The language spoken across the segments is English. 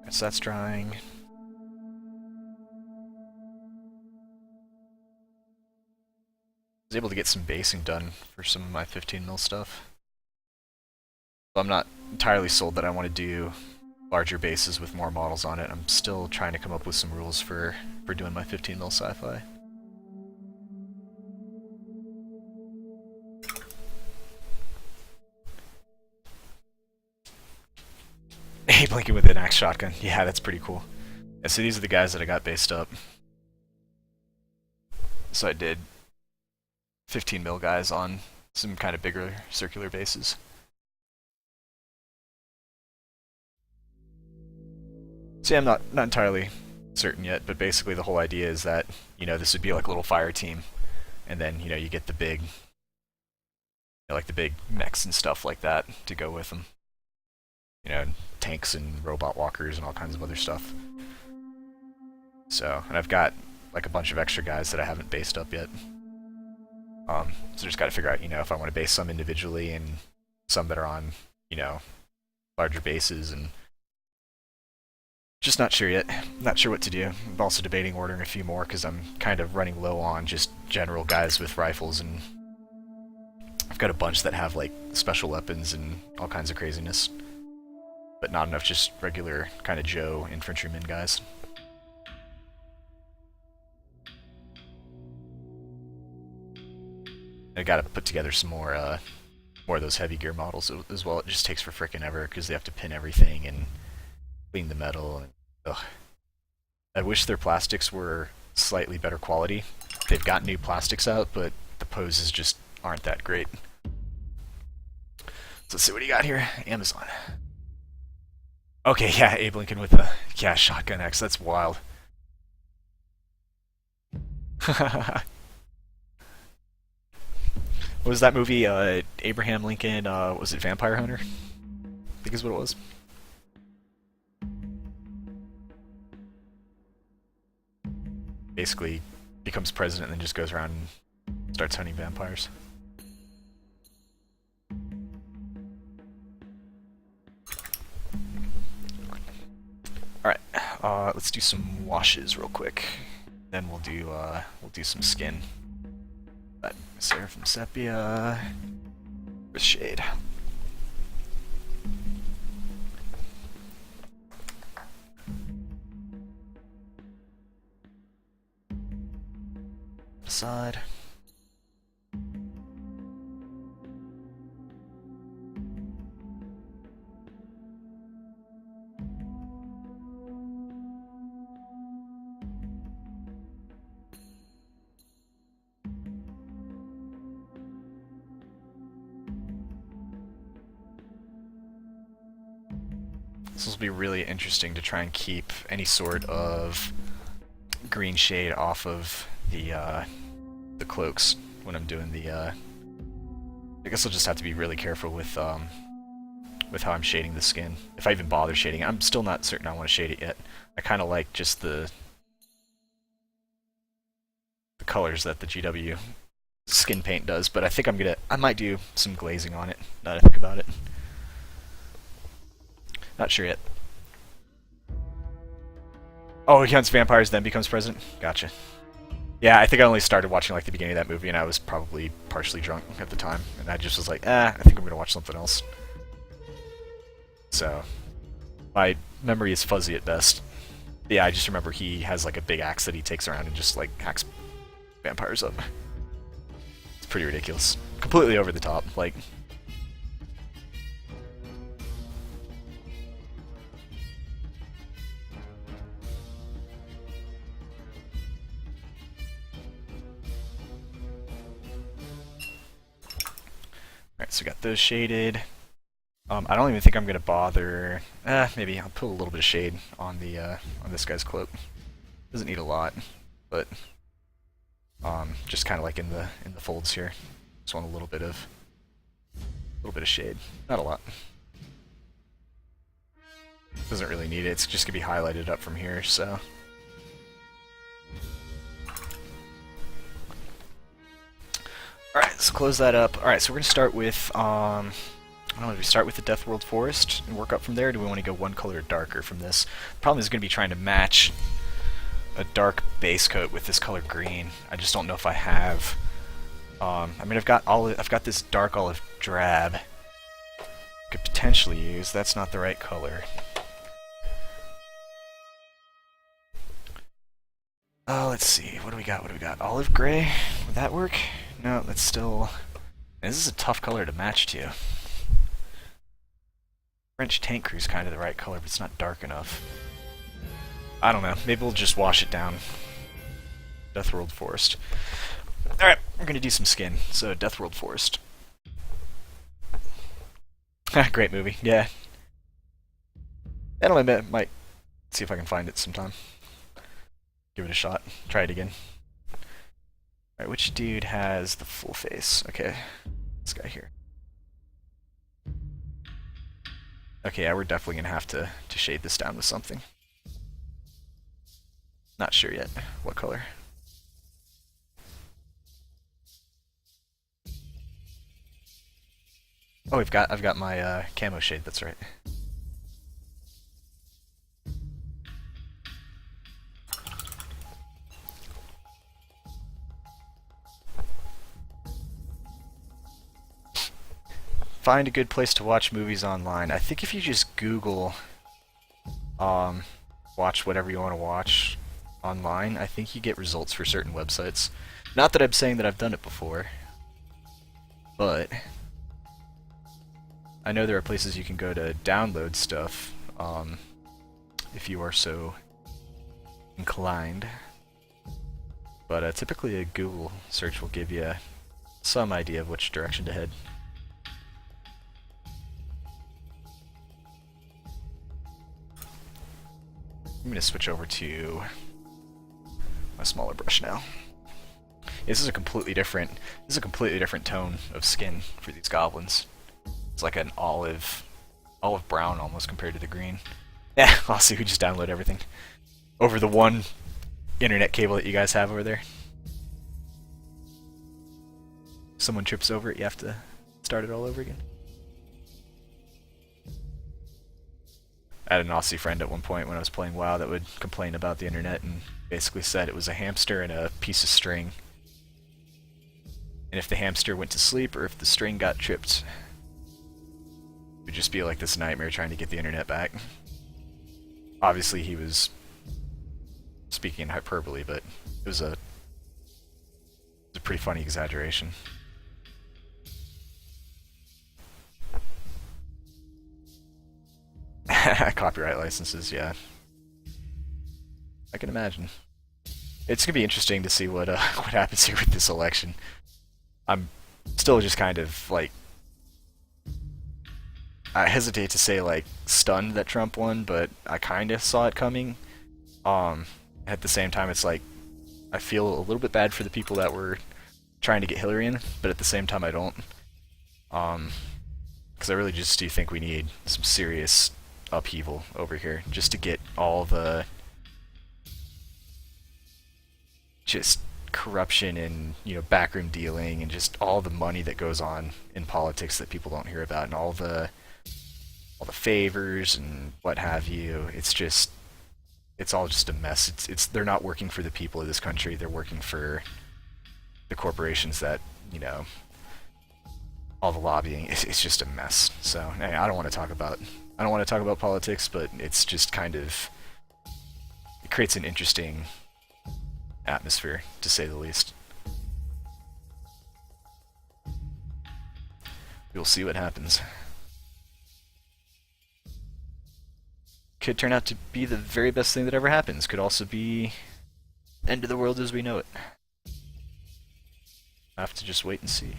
So that's drying. I was able to get some basing done for some of my 15 mil stuff. So I'm not entirely sold that I want to do larger bases with more models on it. I'm still trying to come up with some rules for doing my 15 mil sci-fi. Hey, blinking with an axe shotgun. Yeah, that's pretty cool. Yeah, so these are the guys that I got based up. So I did 15 mil guys on some kind of bigger circular bases. So yeah, I'm not entirely certain yet, but basically the whole idea is that, you know, this would be like a little fire team, and then, you know, you get the big, you know, like the big mechs and stuff like that to go with them. You know, tanks and robot walkers and all kinds of other stuff. So, and I've got like a bunch of extra guys that I haven't based up yet. So just got to figure out, you know, if I want to base some individually and some that are on, you know, larger bases, and just not sure yet. Not sure what to do. I'm also debating ordering a few more because I'm kind of running low on just general guys with rifles, and I've got a bunch that have like special weapons and all kinds of craziness, but not enough just regular kind of Joe infantryman guys. I gotta put together some more of those heavy gear models as well. It just takes for frickin' ever because they have to pin everything and clean the metal. And ugh. I wish their plastics were slightly better quality. They've got new plastics out, but the poses just aren't that great. So let's see what do you got here. Amazon. Okay, yeah, Abe Lincoln with the shotgun X. That's wild. What was that movie? Abraham Lincoln. Was it Vampire Hunter? I think is what it was. Basically, becomes president and then just goes around and starts hunting vampires. All right, let's do some washes real quick. Then we'll do some skin. But Seraphim Sepia with shade. Side. This will be really interesting to try and keep any sort of green shade off of the cloaks when I'm doing the. I guess I'll just have to be really careful with how I'm shading the skin. If I even bother shading it, I'm still not certain I want to shade it yet. I kind of like just the colors that the GW skin paint does, but I think I might do some glazing on it. Now that I think about it. Not sure yet. Oh, he hunts vampires, then becomes president? Gotcha. Yeah, I think I only started watching like the beginning of that movie, and I was probably partially drunk at the time, and I just was like, I think I'm gonna watch something else. So, my memory is fuzzy at best. Yeah, I just remember he has like a big axe that he takes around and just like hacks vampires up. It's pretty ridiculous. Completely over the top, like... Alright, so we got those shaded. I don't even think I'm gonna bother. Maybe I'll put a little bit of shade on the on this guy's cloak. Doesn't need a lot, but just kind of like in the folds here. Just want a little bit of shade, not a lot. Doesn't really need it. It's just gonna be highlighted up from here, so. Alright, let's close that up. Alright, so we're gonna start with I don't know, do we start with the Deathworld Forest and work up from there, or do we want to go one color darker from this? The problem is going to be trying to match a dark base coat with this color green. I just don't know if I have. I mean, I've got this dark olive drab. Could potentially use. That's not the right color. Oh, let's see. What do we got? What do we got? Olive gray? Would that work? No, that's still. This is a tough color to match to. French Tank Crew's kind of the right color, but it's not dark enough. I don't know. Maybe we'll just wash it down. Deathworld Forest. Alright, we're gonna do some skin. So, Deathworld Forest. Great movie, yeah. And I might see if I can find it sometime. Give it a shot. Try it again. Alright, which dude has the full face? Okay, this guy here. Okay, yeah, we're definitely gonna have to shade this down with something. Not sure yet. What color? Oh, I've got my camo shade. That's right. Find a good place to watch movies online. I think if you just Google, watch whatever you want to watch online, I think you get results for certain websites. Not that I'm saying that I've done it before, but I know there are places you can go to download stuff, if you are so inclined. But typically a Google search will give you some idea of which direction to head. I'm gonna switch over to my smaller brush now. This is a completely different tone of skin for these goblins. It's like an olive brown almost compared to the green. Yeah, I'll see who just download everything over the one internet cable that you guys have over there. Someone trips over it, you have to start it all over again. I had an Aussie friend at one point when I was playing WoW that would complain about the internet and basically said it was a hamster and a piece of string. And if the hamster went to sleep or if the string got tripped, it would just be like this nightmare trying to get the internet back. Obviously he was speaking in hyperbole, but it was a pretty funny exaggeration. Copyright licenses, yeah. I can imagine. It's gonna be interesting to see what what happens here with this election. I'm still just kind of like, I hesitate to say like stunned that Trump won, but I kind of saw it coming. At the same time, it's like I feel a little bit bad for the people that were trying to get Hillary in, but at the same time I don't. Because I really just do think we need some serious upheaval over here just to get all the just corruption and, you know, backroom dealing and just all the money that goes on in politics that people don't hear about, and all the favors and what have you. It's all just a mess. They're not working for the people of this country. They're working for the corporations that, you know, all the lobbying. It's just a mess. So I don't want to talk about politics, but it's just kind of, it creates an interesting atmosphere, to say the least. We'll see what happens. Could turn out to be the very best thing that ever happens. Could also be end of the world as we know it. I have to just wait and see.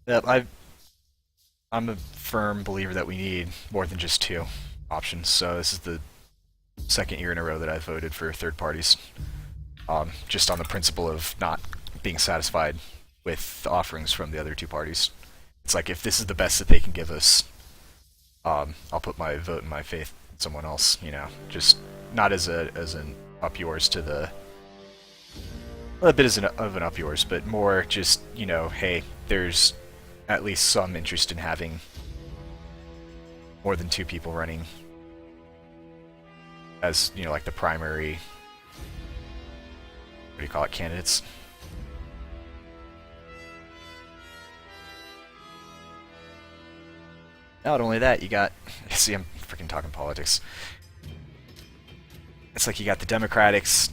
Yep, I'm a firm believer that we need more than just two options. So this is the second year in a row that I've voted for third parties, just on the principle of not being satisfied with the offerings from the other two parties. It's like, if this is the best that they can give us, I'll put my vote and my faith in someone else. Just not as an up yours to the a bit as of an up yours, but more just hey, there's at least some interest in having more than two people running as like the primary, what do you call it, candidates. Not only that, you got see, I'm freaking talking politics. It's like you got the Democrats.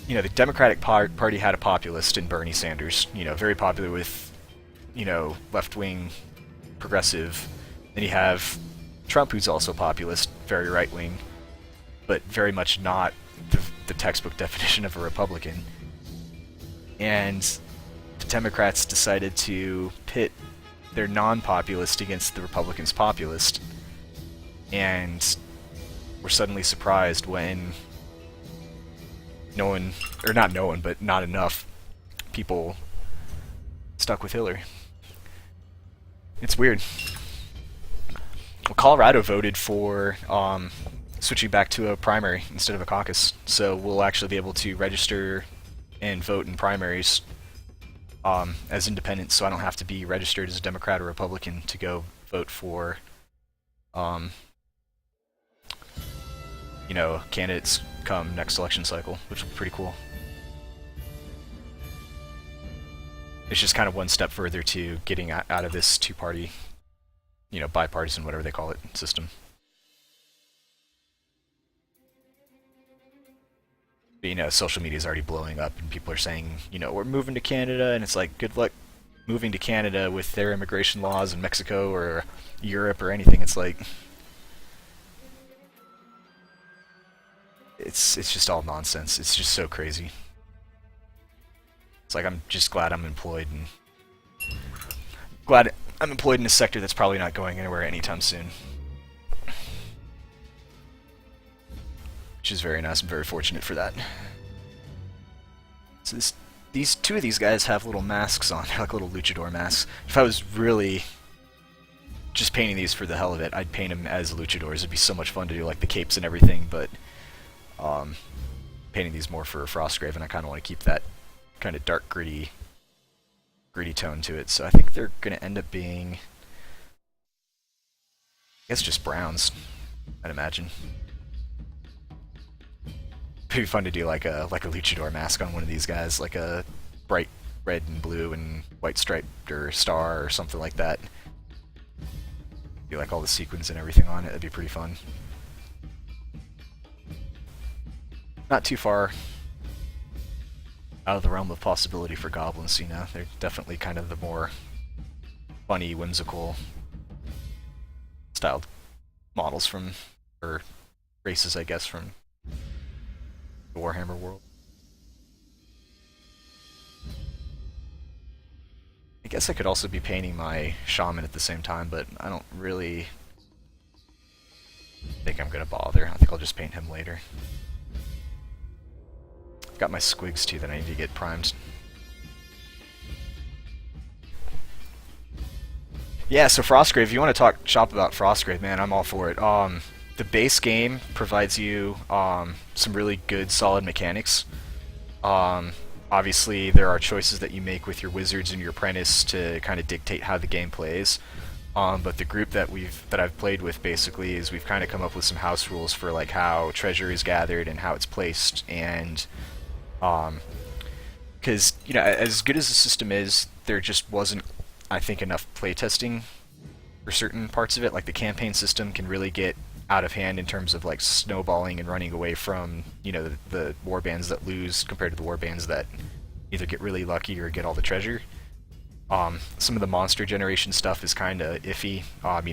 The Democratic Party had a populist in Bernie Sanders. Very popular with left-wing progressive. Then you have Trump, who's also populist, very right-wing, but very much not the textbook definition of a Republican. And the Democrats decided to pit their non-populist against the Republicans' populist, and were suddenly surprised when not enough people stuck with Hillary. It's weird. Well, Colorado voted for switching back to a primary instead of a caucus, so we'll actually be able to register and vote in primaries as independents, so I don't have to be registered as a Democrat or Republican to go vote for candidates come next election cycle, which will be pretty cool. It's just kind of one step further to getting out of this two-party, bipartisan, whatever they call it, system. But, social media is already blowing up, and people are saying, we're moving to Canada, and it's like, good luck moving to Canada with their immigration laws in Mexico or Europe or anything. It's like, it's just all nonsense. It's just so crazy. It's like, I'm just glad I'm employed, and glad I'm employed in a sector that's probably not going anywhere anytime soon. Which is very nice. I'm very fortunate for that. So these two of these guys have little masks on. They're like little luchador masks. If I was really just painting these for the hell of it, I'd paint them as luchadors. It'd be so much fun to do like the capes and everything, but painting these more for Frostgrave, and I kind of want to keep that kind of dark, gritty tone to it. So I think they're going to end up being, I guess, just browns, I'd imagine. It'd be fun to do like a luchador mask on one of these guys, like a bright red and blue and white striped or star or something like that. Do like all the sequins and everything on it. That'd be pretty fun. Not too far out of the realm of possibility for goblins. They're definitely kind of the more funny, whimsical styled models or races, I guess, from the Warhammer world. I guess I could also be painting my shaman at the same time, but I don't really think I'm gonna bother. I think I'll just paint him later. Got my squigs too that I need to get primed. Yeah, so Frostgrave, if you want to talk shop about Frostgrave, man, I'm all for it. The base game provides you some really good, solid mechanics. Obviously, there are choices that you make with your wizards and your apprentice to kind of dictate how the game plays. But the group that I've played with basically is we've kind of come up with some house rules for like how treasure is gathered and how it's placed, and because as good as the system is, there just wasn't, I think, enough playtesting for certain parts of it. Like the campaign system can really get out of hand in terms of like snowballing and running away from the warbands that lose compared to the warbands that either get really lucky or get all the treasure. Some of the monster generation stuff is kind of iffy.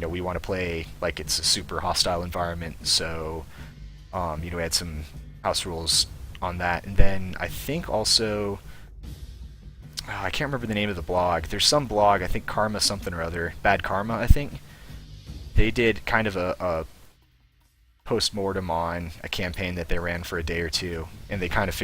We want to play like it's a super hostile environment, so we had some house rules on that. And then I think also, I can't remember the name of the blog. There's some blog, I think Karma something or other, Bad Karma, I think. They did kind of a post-mortem on a campaign that they ran for a day or two, and they kind of